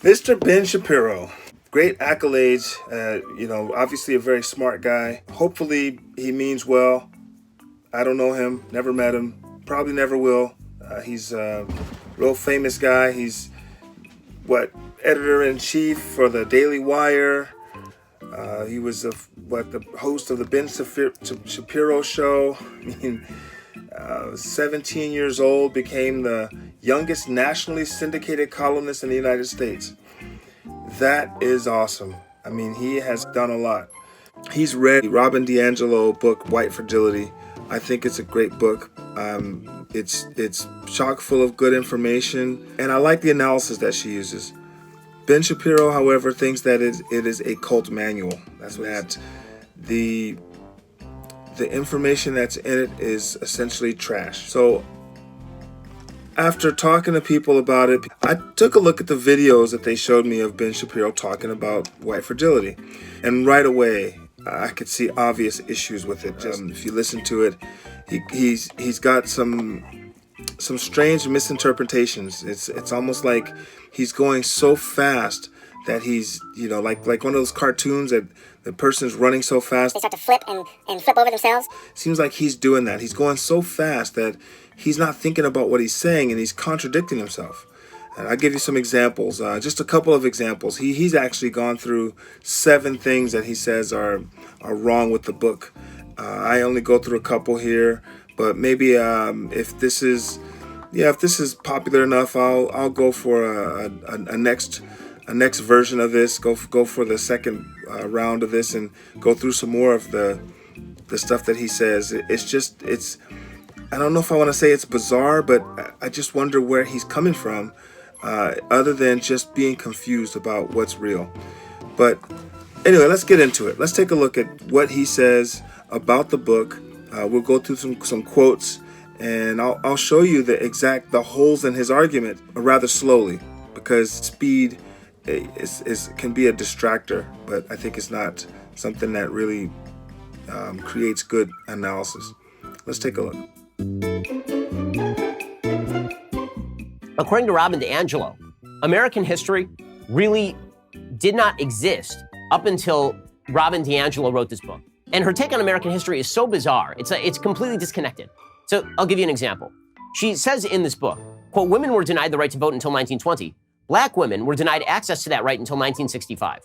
Mr. Ben Shapiro, great accolades, obviously a very smart guy. Hopefully he means well. I don't know him, never met him, probably never will. He's a real famous guy. He's, editor-in-chief for the Daily Wire. He was the host of the Ben Shapiro show. 17 years old, became the youngest nationally syndicated columnist in the United States. That is awesome. He has done a lot. He's read Robin DiAngelo book, White Fragility. I think it's a great book. It's chock full of good information, and I like the analysis that she uses. Ben Shapiro, however, thinks that it is a cult manual. That's what the information that's in it is essentially trash. So after talking to people about it, I took a look at the videos that they showed me of Ben Shapiro talking about white fragility. And right away, I could see obvious issues with it. If you listen to it, he's got some strange misinterpretations. It's almost like he's going so fast that he's, like one of those cartoons that the person's running so fast they start to flip and flip over themselves. Seems like he's doing that. He's going so fast that he's not thinking about what he's saying, and he's contradicting himself. And I'll give you some examples, just a couple of examples. He's actually gone through 7 things that he says are wrong with the book. I only go through a couple here, but maybe if this is popular enough, I'll go for a next version of this. Go for the second round of this and go through some more of the stuff that he says. It's I don't know if I want to say it's bizarre, but I just wonder where he's coming from, other than just being confused about what's real. But anyway, let's get into it. Let's take a look at what he says about the book. We'll go through some quotes, and I'll show you the holes in his argument rather slowly, because speed can be a distractor, but I think it's not something that really creates good analysis. Let's take a look. According to Robin DiAngelo, American history really did not exist up until Robin DiAngelo wrote this book. And her take on American history is so bizarre. It's completely disconnected. So I'll give you an example. She says in this book, quote, "Women were denied the right to vote until 1920. Black women were denied access to that right until 1965.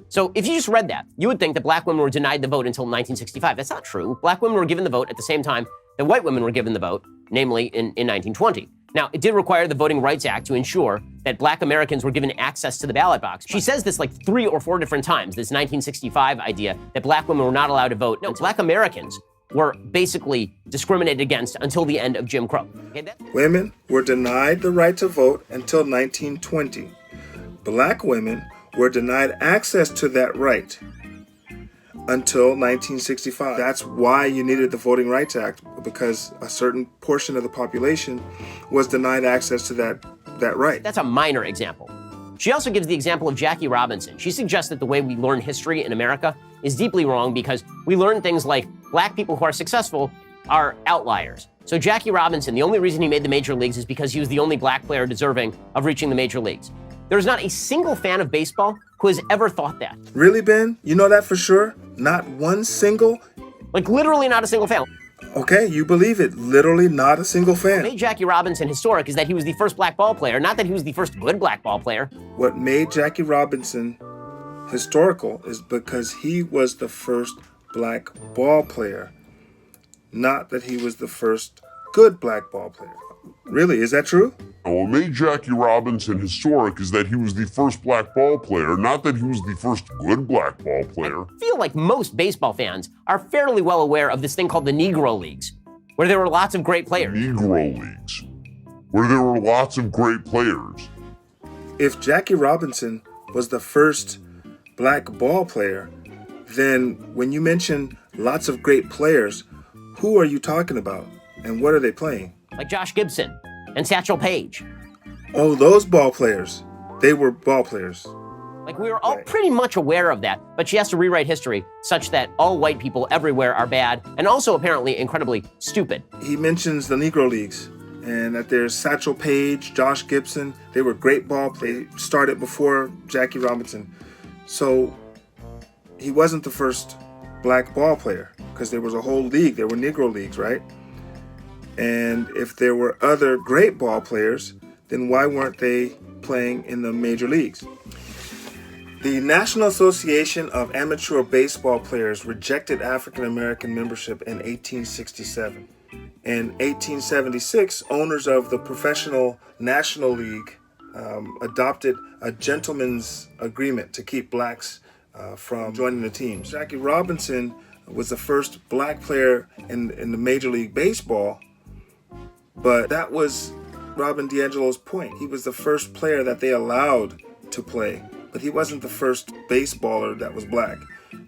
So if you just read that, you would think that black women were denied the vote until 1965. That's not true. Black women were given the vote at the same time that white women were given the vote, namely in 1920. Now, it did require the Voting Rights Act to ensure that black Americans were given access to the ballot box. She says this like 3 or 4 different times, this 1965 idea that black women were not allowed to vote. No, black Americans were basically discriminated against until the end of Jim Crow. Okay, Women were denied the right to vote until 1920. Black women were denied access to that right until 1965. That's why you needed the Voting Rights Act, because a certain portion of the population was denied access to that right. That's a minor example. She also gives the example of Jackie Robinson. She suggests that the way we learn history in America is deeply wrong because we learn things like black people who are successful are outliers. So Jackie Robinson, the only reason he made the major leagues is because he was the only black player deserving of reaching the major leagues. There's not a single fan of baseball who has ever thought that. Really, Ben? You know that for sure? Not one single? Like literally not a single fan. Okay, you believe it. Literally not a single fan. What made Jackie Robinson historic is that he was the first black ball player, not that he was the first good black ball player. What made Jackie Robinson historical is because he was the first black ball player, not that he was the first good black ball player. Really, is that true? What made Jackie Robinson historic is that he was the first black ball player, not that he was the first good black ball player. I feel like most baseball fans are fairly well aware of this thing called the Negro Leagues, where there were lots of great players. Negro Leagues, where there were lots of great players. If Jackie Robinson was the first black ball player, then when you mention lots of great players, who are you talking about and what are they playing? Like Josh Gibson and Satchel Paige. Oh, those ball players. They were ball players. Like we were all pretty much aware of that, but she has to rewrite history such that all white people everywhere are bad and also apparently incredibly stupid. He mentions the Negro Leagues, and that there's Satchel Paige, Josh Gibson. They were great ball players. They started before Jackie Robinson. So he wasn't the first black ball player, because there was a whole league. There were Negro leagues, right? And if there were other great ball players, then why weren't they playing in the major leagues? The National Association of Amateur Baseball Players rejected African American membership in 1867. In 1876, owners of the Professional National League adopted a gentleman's agreement to keep blacks from joining the teams. Jackie Robinson was the first black player in the Major League Baseball, but that was Robin DiAngelo's point. He was the first player that they allowed to play, but he wasn't the first baseballer that was black.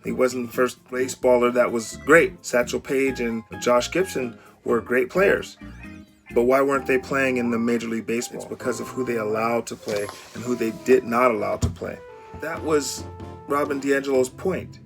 He wasn't the first baseballer that was great. Satchel Paige and Josh Gibson were great players, but why weren't they playing in the Major League Baseball? It's because of who they allowed to play and who they did not allow to play. That was Robin DiAngelo's point.